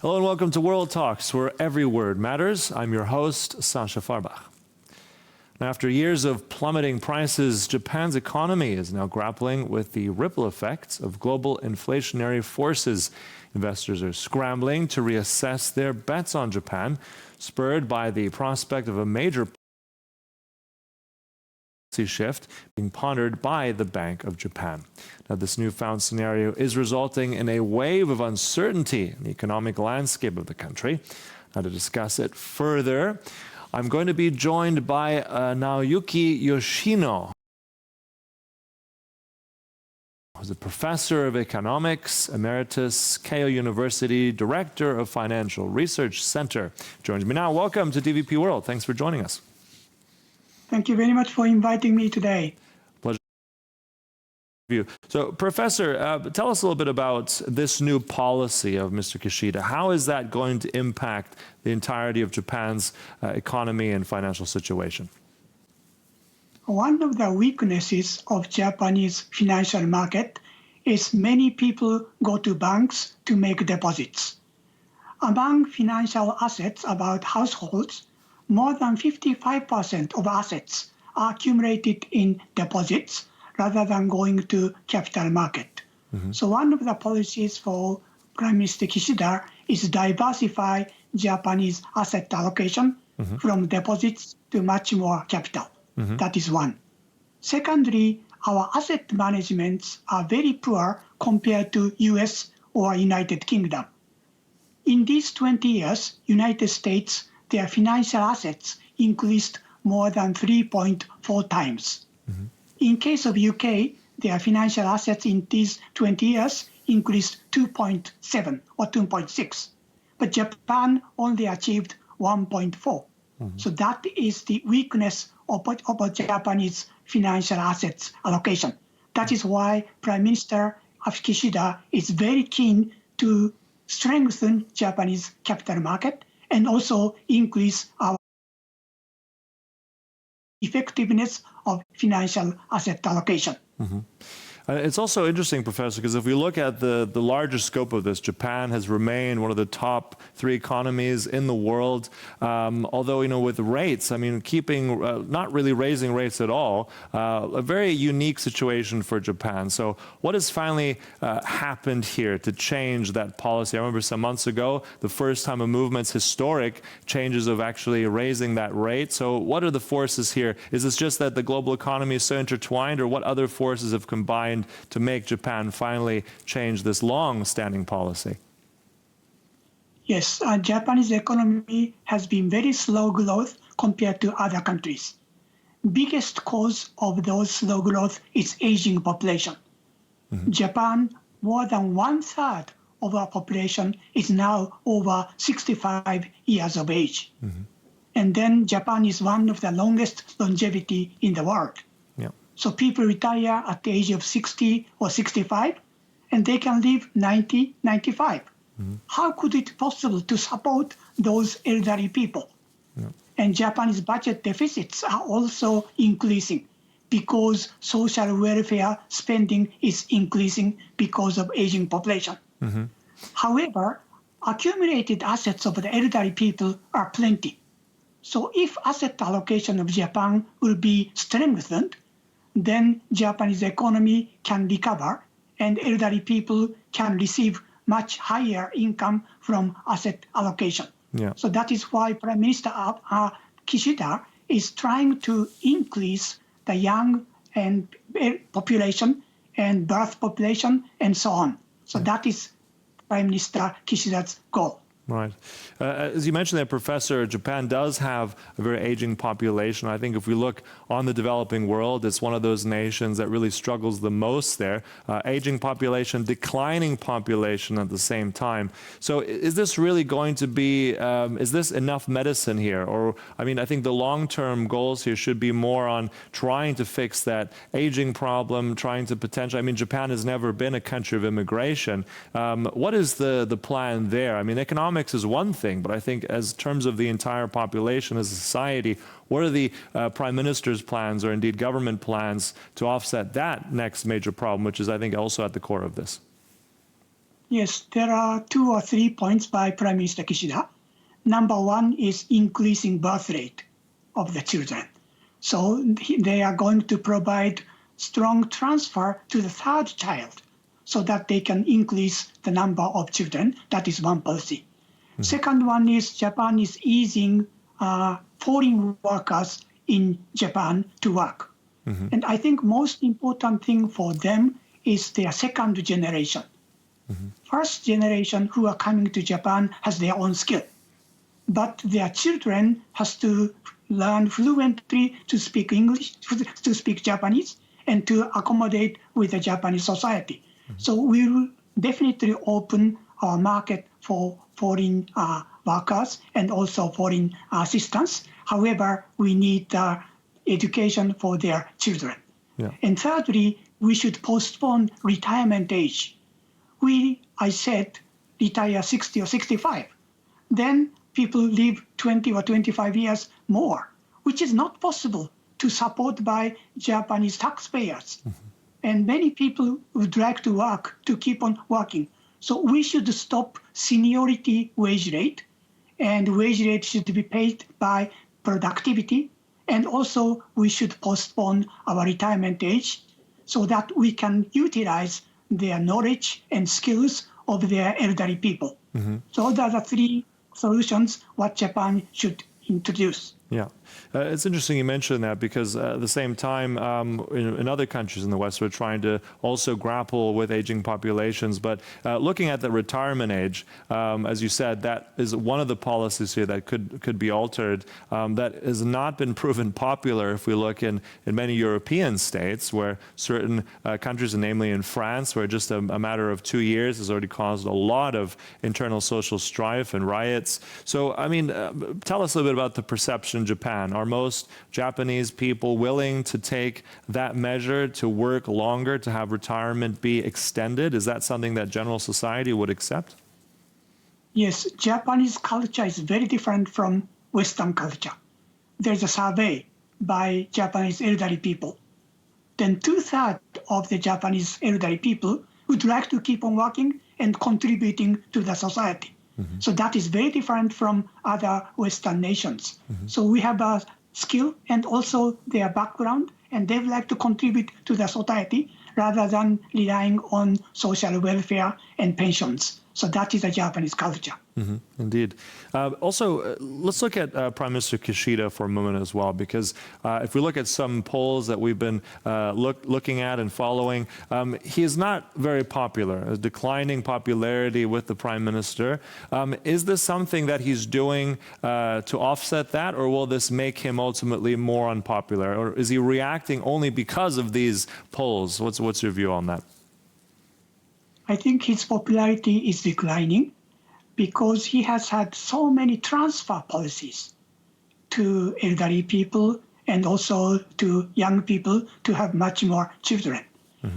Hello and welcome to World Talks, where every word matters. I'm your host, Sasha Farbach. Now, after years of plummeting prices, Japan's economy is now grappling with the ripple effects of global inflationary forces. Investors are scrambling to reassess their bets on Japan, spurred by the prospect of a major policy shift being pondered by the Bank of Japan. Now, this newfound scenario is resulting in a wave of uncertainty in the economic landscape of the country. Now, to discuss it further, I'm going to be joined by Naoyuki Yoshino, who's a professor of economics, emeritus, Keio University, director of Financial Research Center. Joins me now. Welcome to DVP World. Thanks for joining us. Thank you very much for inviting me today. Pleasure. So, Professor, tell us a little bit about this new policy of Mr. Kishida. How is that going to impact the entirety of Japan's economy and financial situation? One of the weaknesses of Japanese financial market is many people go to banks to make deposits. Among financial assets about households, more than 55% of assets are accumulated in deposits rather than going to capital market. So one of the policies for Prime Minister Kishida is diversify Japanese asset allocation from deposits to much more capital. That is one. Secondly, our asset managements are very poor compared to US or United Kingdom. In these 20 years, United States, their financial assets increased more than 3.4 times. In case of UK, their financial assets in these 20 years increased 2.7 or 2.6. But Japan only achieved 1.4. So that is the weakness of Japanese financial assets allocation. That is why Prime Minister Kishida is very keen to strengthen Japanese capital market and also increase our effectiveness of financial asset allocation. It's also interesting, Professor, because if we look at the larger scope of this, Japan has remained one of the top 3 economies in the world. Although, with rates, keeping, not really raising rates at all, a very unique situation for Japan. So what has finally happened here to change that policy? I remember some months ago, the first time a movement's historic changes of actually raising that rate. So what are the forces here? Is this just that the global economy is so intertwined, or what other forces have combined to make Japan finally change this long-standing policy? Yes, Japanese economy has been very slow growth compared to other countries. Biggest cause of those slow growth is aging population. Japan, more than 1/3 of our population is now over 65 years of age. And then Japan is one of the longest longevity in the world. So people retire at the age of 60 or 65, and they can live 90, 95. How could it possible to support those elderly people? And Japanese budget deficits are also increasing because social welfare spending is increasing because of aging population. However, accumulated assets of the elderly people are plenty. So if asset allocation of Japan will be strengthened, then Japanese economy can recover and elderly people can receive much higher income from asset allocation. So that is why Prime Minister Kishida is trying to increase the young and population and birth population and so on. So that is Prime Minister Kishida's goal. Right. As you mentioned there, Professor, Japan does have a very aging population. I think if we look on the developing world, it's one of those nations that really struggles the most there. Aging population, declining population at the same time. So is this really going to be, is this enough medicine here? Or, I think the long-term goals here should be more on trying to fix that aging problem, trying to potentially, Japan has never been a country of immigration. What is the plan there? Economics is one thing, but I think as terms of the entire population as a society, what are the Prime Minister's plans or indeed government plans to offset that next major problem, which is, I think, also at the core of this? Yes, there are 2 or 3 points by Prime Minister Kishida. Number one is increasing birth rate of the children. So they are going to provide strong transfer to the third child so that they can increase the number of children. That is one policy. Second one is Japan is easing foreign workers in Japan to work. And I think most important thing for them is their second generation. First generation who are coming to Japan has their own skill, but their children has to learn fluently to speak English, to speak Japanese, and to accommodate with the Japanese society. So we will definitely open our market for foreign workers and also foreign assistants. However, we need education for their children. Yeah. And thirdly, we should postpone retirement age. I said, retire 60 or 65. Then people live 20 or 25 years more, which is not possible to support by Japanese taxpayers. And many people would like to work, to keep on working. So we should stop seniority wage rate, and wage rate should be paid by productivity. And also we should postpone our retirement age so that we can utilize their knowledge and skills of their elderly people. So those are the three solutions what Japan should introduce. Yeah. It's interesting you mentioned that because at the same time, in other countries in the West, we're trying to also grapple with aging populations. But looking at the retirement age, as you said, that is one of the policies here that could be altered. That has not been proven popular if we look in many European states where certain countries, and namely in France, where just a matter of 2 years has already caused a lot of internal social strife and riots. So, I mean, tell us a little bit about the perception in Japan. Are most Japanese people willing to take that measure to work longer, to have retirement be extended? Is that something that general society would accept? Yes, Japanese culture is very different from Western culture. There's a survey by Japanese elderly people. Then 2/3 of the Japanese elderly people would like to keep on working and contributing to the society. So that is very different from other Western nations. So we have a skill and also their background, and they would like to contribute to the society rather than relying on social welfare and pensions. So that is a Japanese culture. Indeed. Also, let's look at Prime Minister Kishida for a moment as well, because if we look at some polls that we've been looking at and following, he is not very popular, a declining popularity with the Prime Minister. Is this something that he's doing to offset that, or will this make him ultimately more unpopular? Or is he reacting only because of these polls? What's your view on that? I think his popularity is declining because he has had so many transfer policies to elderly people and also to young people to have much more children.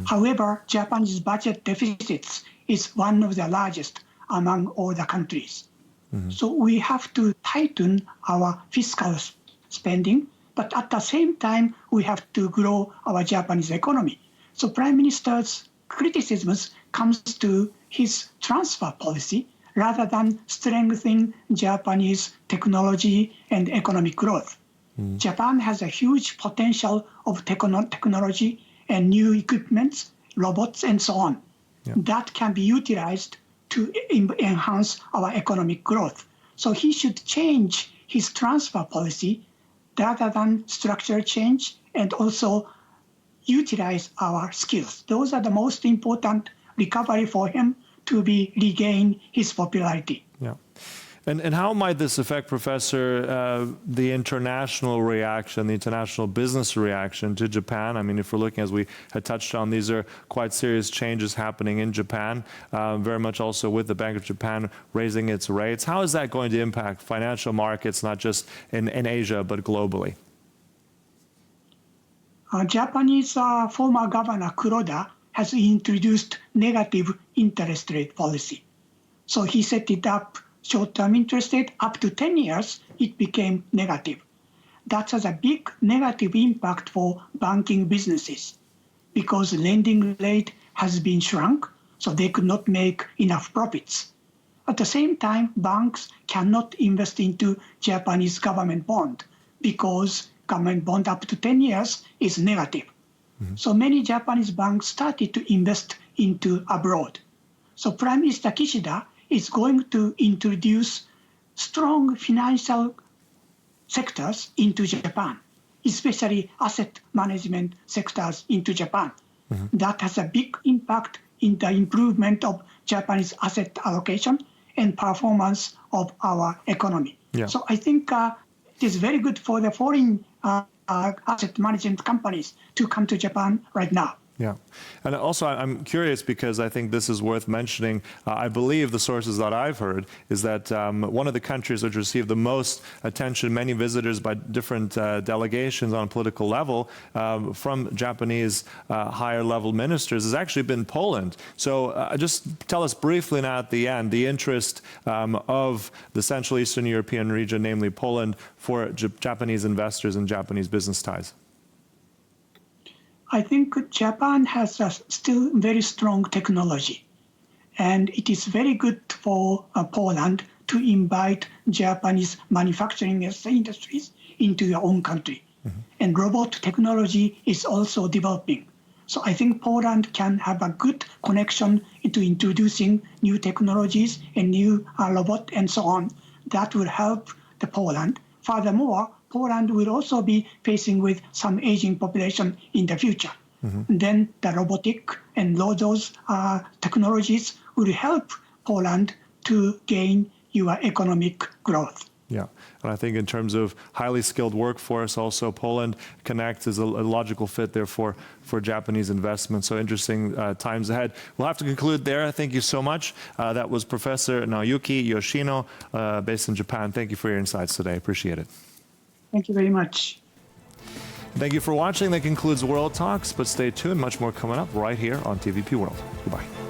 However, Japan's budget deficits is one of the largest among all the countries. So we have to tighten our fiscal spending, but at the same time, we have to grow our Japanese economy. So Prime Minister's criticisms comes to his transfer policy rather than strengthening Japanese technology and economic growth. Japan has a huge potential of technology and new equipments, robots, and so on. That can be utilized to enhance our economic growth. So he should change his transfer policy rather than structural change and also utilize our skills. Those are the most important recovery for him to regain his popularity. Yeah. And how might this affect, Professor, the international reaction, the international business reaction to Japan? I mean, if we're looking, as we had touched on, these are quite serious changes happening in Japan, very much also with the Bank of Japan raising its rates. How is that going to impact financial markets, not just in Asia, but globally? Japanese former governor Kuroda has introduced negative interest rate policy. So he set it up, short-term interest rate, up to 10 years, it became negative. That has a big negative impact for banking businesses because lending rate has been shrunk. so they could not make enough profits. At the same time, banks cannot invest into Japanese government bond because government bond up to 10 years is negative. So many Japanese banks started to invest into abroad. So Prime Minister Kishida is going to introduce strong financial sectors into Japan, especially asset management sectors into Japan. That has a big impact in the improvement of Japanese asset allocation and performance of our economy. Yeah. So I think it is very good for the foreign asset management companies to come to Japan right now. Yeah. And also, I'm curious because I think this is worth mentioning. I believe the sources that I've heard is that one of the countries which received the most attention, many visitors by different delegations on a political level from Japanese higher level ministers has actually been Poland. So just tell us briefly now at the end the interest of the Central Eastern European region, namely Poland, for Japanese investors and Japanese business ties. I think Japan has still very strong technology, and it is very good for Poland to invite Japanese manufacturing industries into their own country. And robot technology is also developing. So I think Poland can have a good connection into introducing new technologies and new robot and so on. That will help the Poland. Furthermore, Poland will also be facing with some aging population in the future. Then the robotic and those technologies will help Poland to gain your economic growth. Yeah, and I think in terms of highly skilled workforce, also Poland connects as a logical fit there for Japanese investment. So interesting times ahead. We'll have to conclude there. Thank you so much. That was Professor Naoyuki Yoshino, based in Japan. Thank you for your insights today. Appreciate it. Thank you very much. Thank you for watching. That concludes World Talks, but stay tuned. Much more coming up right here on TVP World. Goodbye.